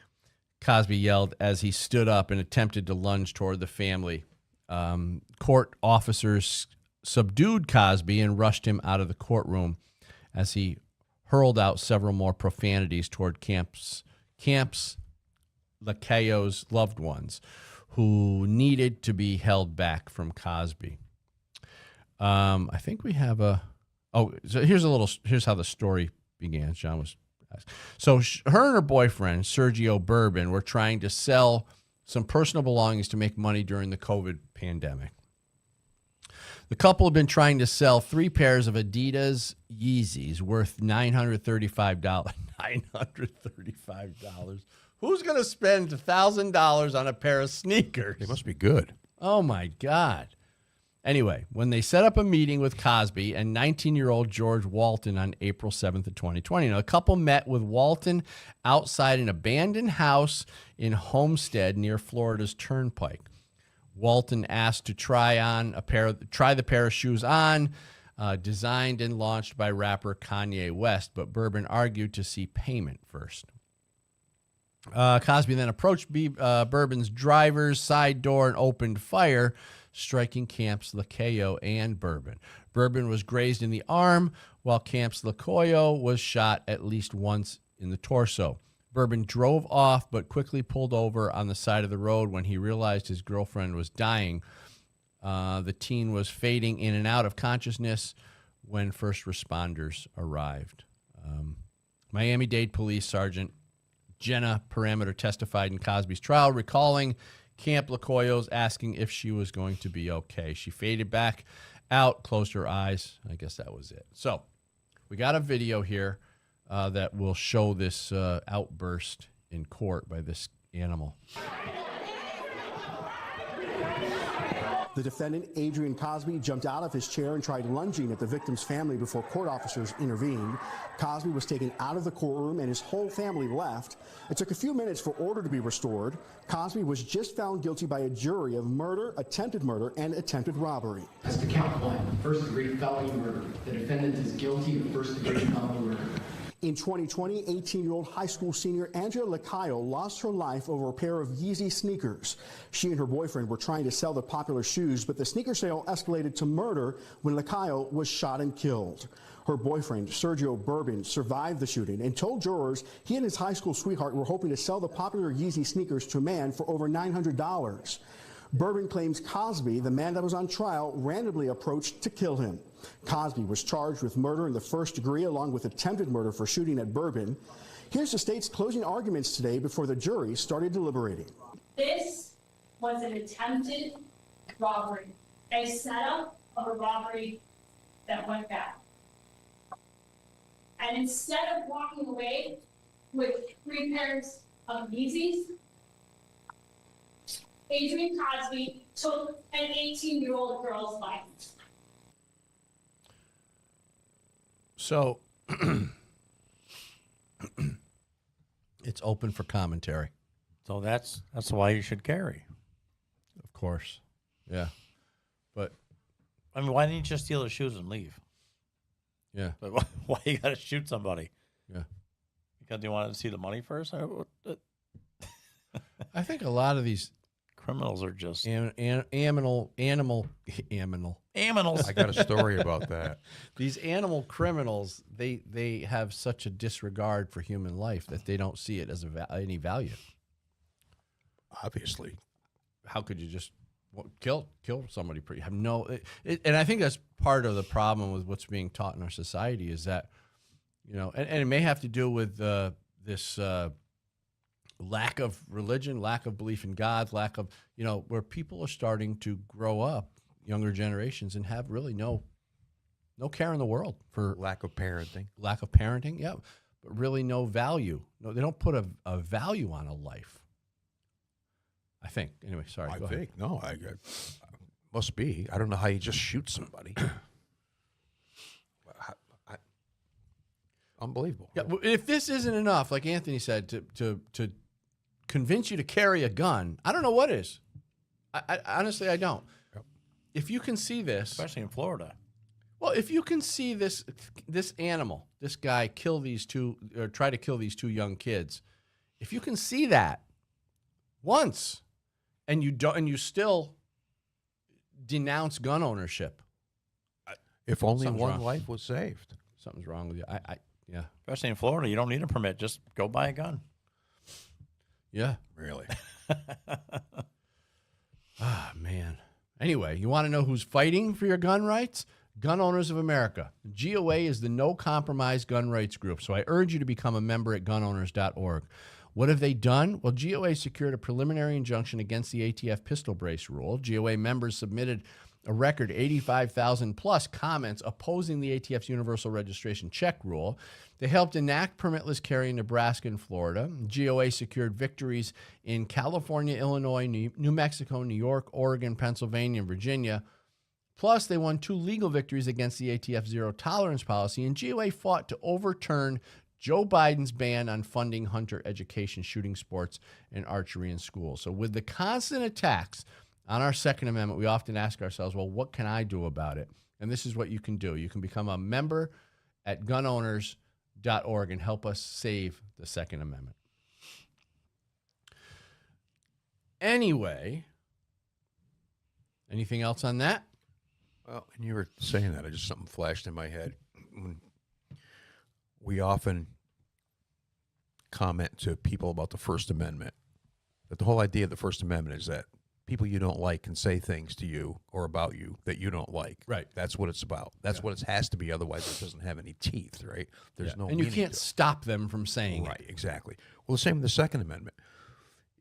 Cosby yelled as he stood up and attempted to lunge toward the family. Court officers subdued Cosby and rushed him out of the courtroom as he hurled out several more profanities toward Camps Lacayo's loved ones, who needed to be held back from Cosby. I think we have so here's how the story began. John was asked. So her and her boyfriend, Sergio Bourbon, were trying to sell some personal belongings to make money during the COVID pandemic. The couple had been trying to sell 3 pairs of Adidas Yeezys worth $935. $935. Who's going to spend $1,000 on a pair of sneakers? They must be good. Oh, my God. Anyway, when they set up a meeting with Cosby and 19-year-old George Walton on April 7th of 2020, the couple met with Walton outside an abandoned house in Homestead near Florida's Turnpike. Walton asked to try the pair of shoes on, designed and launched by rapper Kanye West, but Bourbon argued to see payment first. Cosby then approached Bourbon's driver's side door and opened fire, striking Camps Lacayo and Bourbon. Bourbon was grazed in the arm, while Camps Lacayo was shot at least once in the torso. Bourbon drove off, but quickly pulled over on the side of the road when he realized his girlfriend was dying. The teen was fading in and out of consciousness when first responders arrived. Miami-Dade Police Sergeant Jenna Parameter testified in Cosby's trial, recalling Camp Lacayo's asking if she was going to be okay. She faded back out, closed her eyes. I guess that was it. So we got a video here that will show this outburst in court by this animal. The defendant, Adrian Cosby, jumped out of his chair and tried lunging at the victim's family before court officers intervened. Cosby was taken out of the courtroom and his whole family left. It took a few minutes for order to be restored. Cosby was just found guilty by a jury of murder, attempted murder, and attempted robbery. As to count 1, first-degree felony murder, the defendant is guilty of first-degree felony murder. In 2020, 18-year-old high school senior Andrea Lacayo lost her life over a pair of Yeezy sneakers. She and her boyfriend were trying to sell the popular shoes, but the sneaker sale escalated to murder when Lacayo was shot and killed. Her boyfriend, Sergio Bourbon, survived the shooting and told jurors he and his high school sweetheart were hoping to sell the popular Yeezy sneakers to a man for over $900. Bourbon claims Cosby, the man that was on trial, randomly approached to kill him. Cosby was charged with murder in the first degree along with attempted murder for shooting at Bourbon. Here's the state's closing arguments today before the jury started deliberating. This was an attempted robbery, a setup of a robbery that went bad. And instead of walking away with 3 pairs of Yeezys, Adrian Cosby took an 18-year-old girl's life. So it's open for commentary. So that's why you should carry. Of course. Yeah. But I mean, why didn't you just steal his shoes and leave? yeah. But why you got to shoot somebody? Yeah. Because you wanted to see the money first? I think a lot of these Criminals are just animals. I got a story about that. These animal criminals, they have such a disregard for human life that they don't see it as any value. Obviously. How could you just kill somebody? You have no, and I think that's part of the problem with what's being taught in our society is that, you know, and it may have to do with this lack of religion, lack of belief in God, lack of, you know, where people are starting to grow up, younger generations, and have really no care in the world for lack of parenting. Yeah, but really no value. No, they don't put a value on a life. I think. Anyway, sorry. I go think. ahead. No, I must be. I don't know how you just shoot somebody. Unbelievable. Yeah, if this isn't enough, like Anthony said, to convince you to carry a gun, I don't know what is. I honestly, I don't. Yep. If you can see this, especially in Florida. Well, if you can see this animal, this guy kill these two or try to kill these 2 young kids, if you can see that once, and you still denounce gun ownership, if only something's one wrong. life was saved. Something's wrong with you. Yeah. Especially in Florida, you don't need a permit. Just go buy a gun. Yeah. Really. Ah, man. Anyway, you want to know who's fighting for your gun rights? Gun Owners of America. GOA is the no compromise gun rights group, so I urge you to become a member at gunowners.org. What have they done? Well, GOA secured a preliminary injunction against the ATF pistol brace rule. GOA members submitted a record 85,000 plus comments opposing the ATF's universal registration check rule. They helped enact permitless carry in Nebraska and Florida. GOA secured victories in California, Illinois, New Mexico, New York, Oregon, Pennsylvania, and Virginia. Plus, they won 2 legal victories against the ATF zero tolerance policy, and GOA fought to overturn Joe Biden's ban on funding hunter education, shooting sports, and archery in schools. So with the constant attacks on our Second Amendment, we often ask ourselves, well, what can I do about it? And this is what you can do. You can become a member at gunowners.org and help us save the Second Amendment. Anyway, anything else on that? Well, and you were saying that, something flashed in my head. We often comment to people about the First Amendment, that the whole idea of the First Amendment is that people you don't like can say things to you or about you that you don't like. Right. That's what it's about. That's what it has to be. Otherwise, it doesn't have any teeth, right? There's no and you meaning can't to it. stop them from saying Right, it. exactly. Well, the same with the Second Amendment.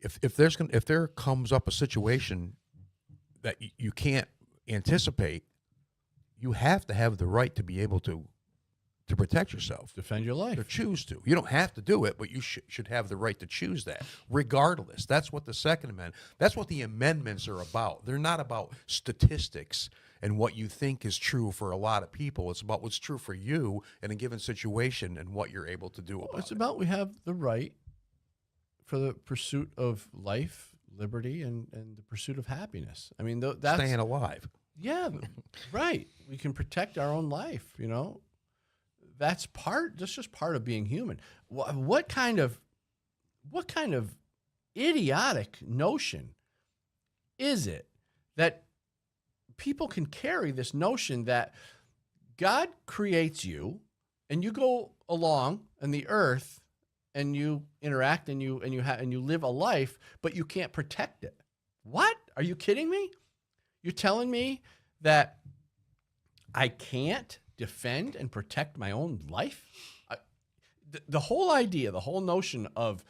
If there comes up a situation that you can't anticipate, you have to have the right to be able to protect yourself. Defend your life. To choose to. You don't have to do it, but you should have the right to choose that, regardless. That's what the Second Amendment, that's what the amendments are about. They're not about statistics and what you think is true for a lot of people. It's about what's true for you in a given situation and what you're able to do about it. It's about we have the right for the pursuit of life, liberty, and the pursuit of happiness. I mean, that's staying alive. Yeah, right. We can protect our own life, you know. That's just part of being human. What kind of idiotic notion is it that people can carry this notion that God creates you and you go along on the earth and you interact and you live a life, but you can't protect it? What? Are you kidding me? You're telling me that I can't defend and protect my own life? The whole idea, the whole notion of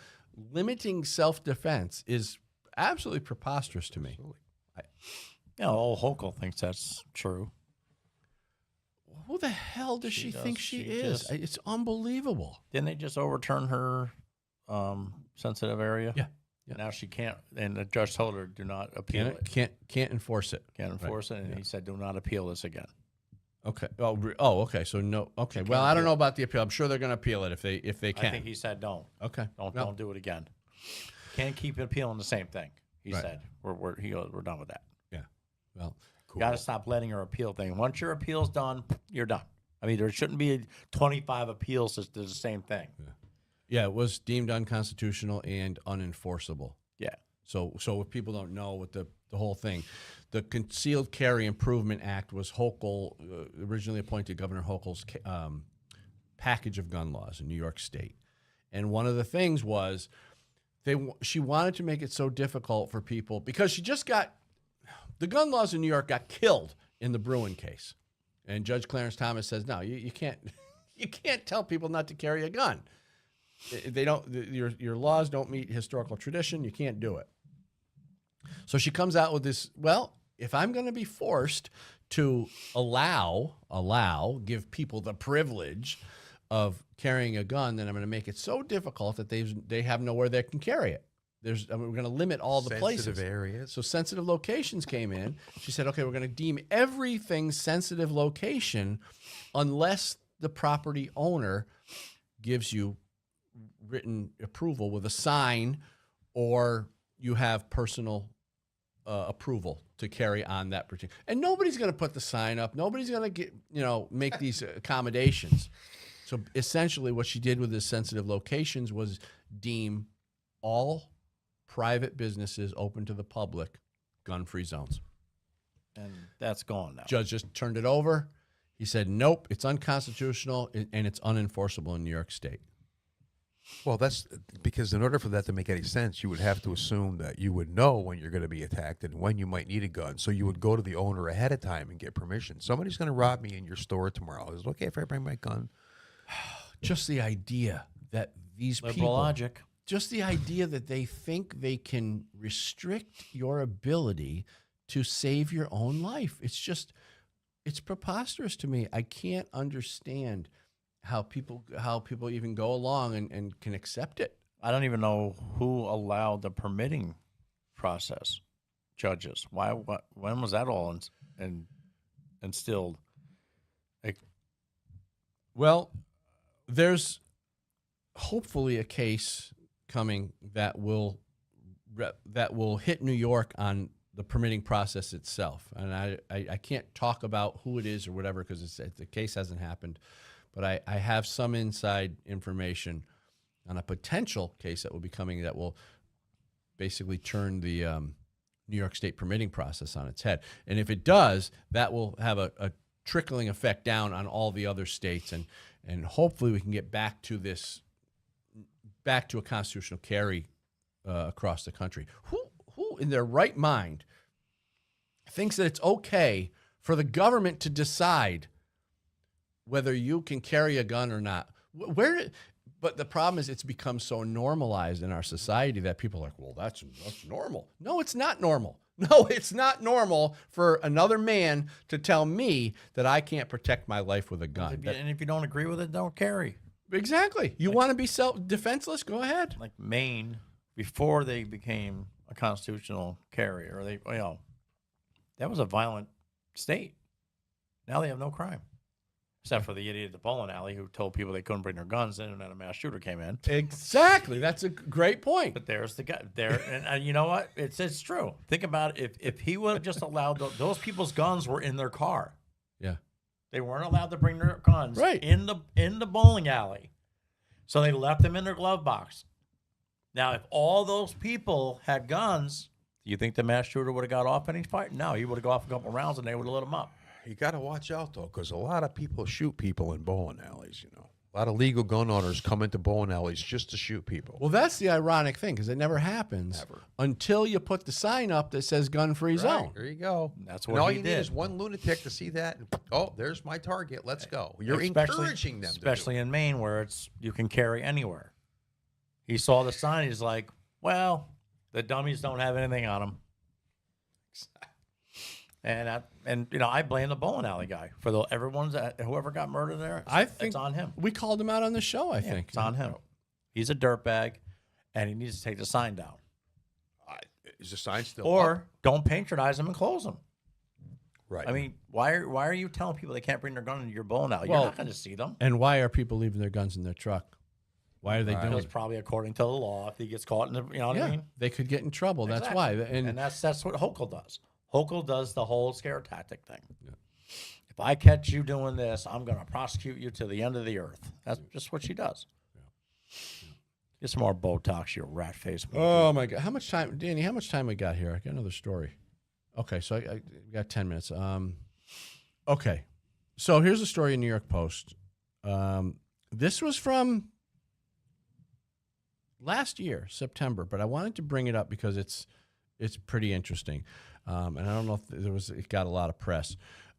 limiting self-defense is absolutely preposterous to me. Old Hochul thinks that's true. Who the hell does she think she she is? just- It's unbelievable. Didn't they just overturn her sensitive area? Yeah. Yeah. Now she can't, and the judge told her, do not appeal it. Can't enforce it. Can't enforce it, and he said, do not appeal this again. Okay. Okay. So no. Okay. Well, I don't know about the appeal. I'm sure they're going to appeal it if they can. I think he said don't. Okay. Don't do it again. Can't keep appealing the same thing. He Right. said we're done with that. Yeah. Well, cool. Got to stop letting her appeal thing. Once your appeal's done, you're done. I mean, there shouldn't be 25 appeals to the same thing. Yeah, it was deemed unconstitutional and unenforceable. Yeah. So if people don't know what the whole thing, the Concealed Carry Improvement Act was Hochul, originally appointed Governor Hochul's package of gun laws in New York State. And one of the things was she wanted to make it so difficult for people because the gun laws in New York got killed in the Bruin case. And Judge Clarence Thomas says, no, you can't tell people not to carry a gun. They don't. Your laws don't meet historical tradition. You can't do it. So she comes out with this. Well, if I'm going to be forced to give people the privilege of carrying a gun, then I'm going to make it so difficult that they have nowhere they can carry it. We're going to limit all the places. Sensitive areas. So sensitive locations came in. She said, okay, we're going to deem everything sensitive location unless the property owner gives you written approval with a sign or you have personal approval to carry on that particular. And nobody's going to put the sign up. Nobody's going to make these accommodations. So essentially what she did with the sensitive locations was deem all private businesses open to the public gun-free zones. And that's gone now. Judge just turned it over. He said, nope, it's unconstitutional and it's unenforceable in New York State. Well, that's because in order for that to make any sense, you would have to assume that you would know when you're going to be attacked and when you might need a gun. So you would go to the owner ahead of time and get permission. Somebody's going to rob me in your store tomorrow. Is it okay if I bring my gun? Just the idea that these Liberal people, logic. just the idea that they think they can restrict your ability to save your own life. It's preposterous to me. I can't understand how people even go along and can accept it. I don't even know who allowed the permitting process. Judges. When was that all instilled? Well, there's hopefully a case coming that will hit New York on the permitting process itself. And I can't talk about who it is or whatever because the case hasn't happened. But I have some inside information on a potential case that will be coming that will basically turn the New York State permitting process on its head. And if it does, that will have a trickling effect down on all the other states. And hopefully we can get back to a constitutional carry across the country. Who in their right mind thinks that it's okay for the government to decide whether you can carry a gun or not? But the problem is it's become so normalized in our society that people are like, well, that's normal. No, it's not normal. No, it's not normal for another man to tell me that I can't protect my life with a gun. And if you don't agree with it, don't carry. Exactly. You want to be defenseless? Go ahead. Like Maine, before they became a constitutional carrier, that was a violent state. Now they have no crime. Except for the idiot at the bowling alley who told people they couldn't bring their guns in, and then a mass shooter came in. Exactly. That's a great point. But there's the guy there, and you know what? It's true. Think about it. If he would have just allowed those people's guns were in their car. Yeah. They weren't allowed to bring their guns right in the bowling alley, so they left them in their glove box. Now, if all those people had guns, do you think the mass shooter would have got off any fight? No, he would have got off a couple rounds, and they would have lit him up. You got to watch out, though, because a lot of people shoot people in bowling alleys, A lot of legal gun owners come into bowling alleys just to shoot people. Well, that's the ironic thing, because it never happens until you put the sign up that says gun-free zone. There you go. That's and what all he you did. need is one lunatic to see that. And, there's my target. Let's go. You're Especially- encouraging them especially to do in Maine, where you can carry anywhere. He saw the sign. He's like, well, The dummies don't have anything on them. And you know, I blame the bowling alley guy for whoever got murdered there. I think it's on him. We called him out on the show. I think It's on him. He's a dirtbag, and he needs to take the sign down. Is the sign still Or up? don't patronize them and close them. Right. I mean, why are you telling people they can't bring their gun into your bowling alley? You're not going to see them. And why are people leaving their guns in their truck? Why are they doing Because it? probably according to the law, if he gets caught in the, you know what I mean? They could get in trouble. That's why. And that's what Hochul does. Hochul does the whole scare tactic thing. Yeah. If I catch you doing this, I'm going to prosecute you to the end of the earth. That's just what she does. Get some more Botox, you rat face. Oh my God! How much time, Danny? How much time we got here? I got another story. Okay, so I got 10 minutes. Okay, so here's a story in New York Post. This was from last year, September, but I wanted to bring it up because it's pretty interesting, and I don't know if it got a lot of press.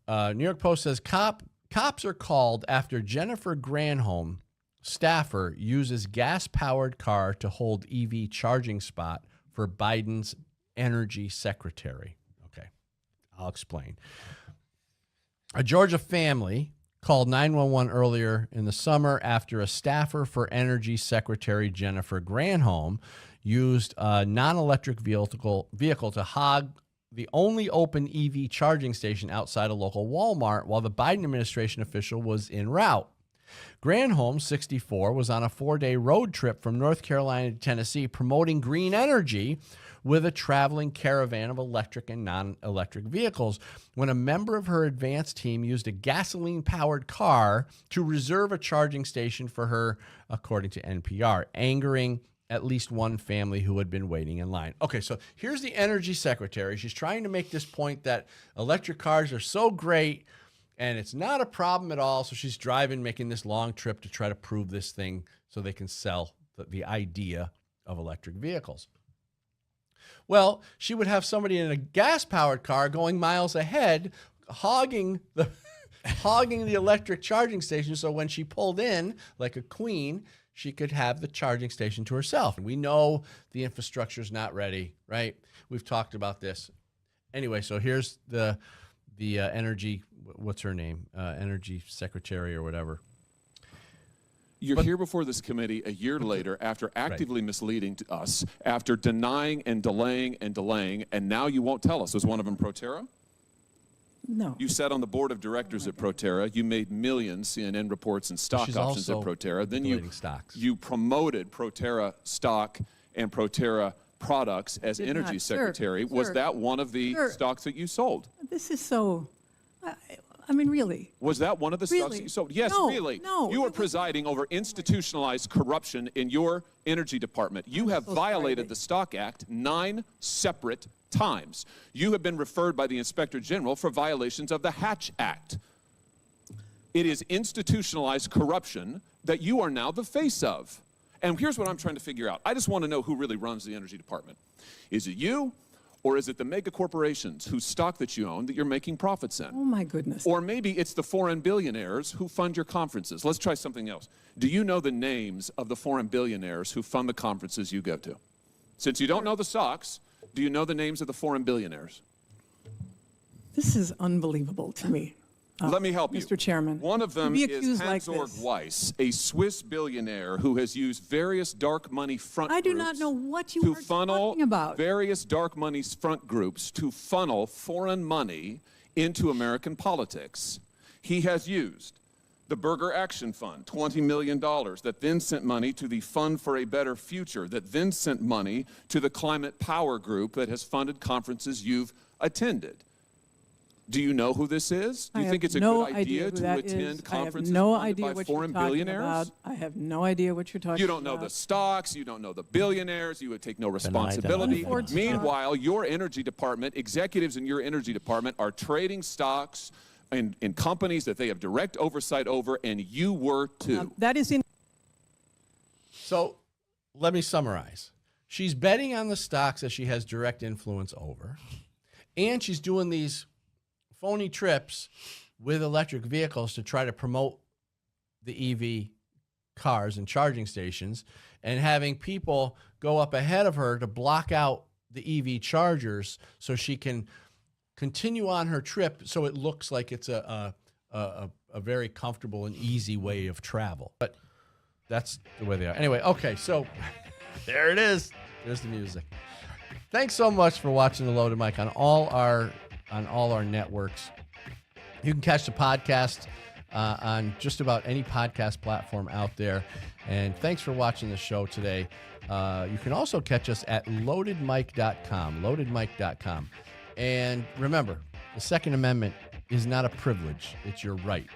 New York Post says cops are called after Jennifer Granholm staffer uses gas-powered car to hold EV charging spot for Biden's energy secretary. Okay, I'll explain. A Georgia family called 911 earlier in the summer after a staffer for Energy Secretary Jennifer Granholm used a non-electric vehicle to hog the only open EV charging station outside a local Walmart while the Biden administration official was en route. Granholm, 64, was on a 4-day road trip from North Carolina to Tennessee promoting green energy with a traveling caravan of electric and non-electric vehicles when a member of her advance team used a gasoline-powered car to reserve a charging station for her, according to NPR, angering at least one family who had been waiting in line. Okay, so here's the energy secretary. She's trying to make this point that electric cars are so great and it's not a problem at all. So she's driving, making this long trip to try to prove this thing so they can sell the idea of electric vehicles. Well, she would have somebody in a gas-powered car going miles ahead, hogging the electric charging station. So when she pulled in like a queen, she could have the charging station to herself. And we know the infrastructure is not ready, right? We've talked about this. Anyway, so here's the energy, what's her name? Energy secretary or whatever. You're here before this committee a year later after actively misleading to us, after denying and delaying, and now you won't tell us. Was one of them Proterra? No. You sat on the board of directors at Proterra. You made millions, CNN reports, and stock options at Proterra. Then you promoted Proterra stock and Proterra products as energy secretary. Was that one of the stocks that you sold? This is so, I mean, really. Was that one of the stocks that you sold? Yes, really. No. You are presiding over institutionalized corruption in your energy department. You have violated the Stock Act 9 separate times. You have been referred by the Inspector General for violations of the Hatch Act. It is institutionalized corruption that you are now the face of. And here's what I'm trying to figure out. I just want to know who really runs the energy department. Is it you, or is it the mega corporations whose stock that you own that you're making profits in? Oh, my goodness. Or maybe it's the foreign billionaires who fund your conferences. Let's try something else. Do you know the names of the foreign billionaires who fund the conferences you go to? Since you don't know the stocks, do you know the names of the foreign billionaires? This is unbelievable to me. Let me help you. Mr. Chairman. One of them is Hans-Georg Weiss, a Swiss billionaire who has used various dark money front groups. I do not know what you are talking about. Various dark money front groups to funnel foreign money into American politics. He has used the Burger Action Fund, $20 million, that then sent money to the Fund for a Better Future, that then sent money to the Climate Power Group that has funded conferences you've attended. Do you know who this is? Do you think it's a good idea to attend conferences funded by foreign billionaires? I have no idea what you're talking about. You don't know the stocks. You don't know the billionaires. You would take no responsibility. Meanwhile, your energy department, executives in your energy department are trading stocks in companies that they have direct oversight over, and you were too. That is in. So let me summarize. She's betting on the stocks that she has direct influence over, and she's doing these phony trips with electric vehicles to try to promote the EV cars and charging stations. and having people go up ahead of her to block out the EV chargers so she can continue on her trip so it looks like it's a very comfortable and easy way of travel. But that's the way they are. Anyway, okay, so there it is. There's the music. Thanks so much for watching The Loaded Mic on all our networks. You can catch the podcast on just about any podcast platform out there. And thanks for watching the show today. You can also catch us at loadedmic.com, loadedmic.com. And remember, the Second Amendment is not a privilege. It's your right.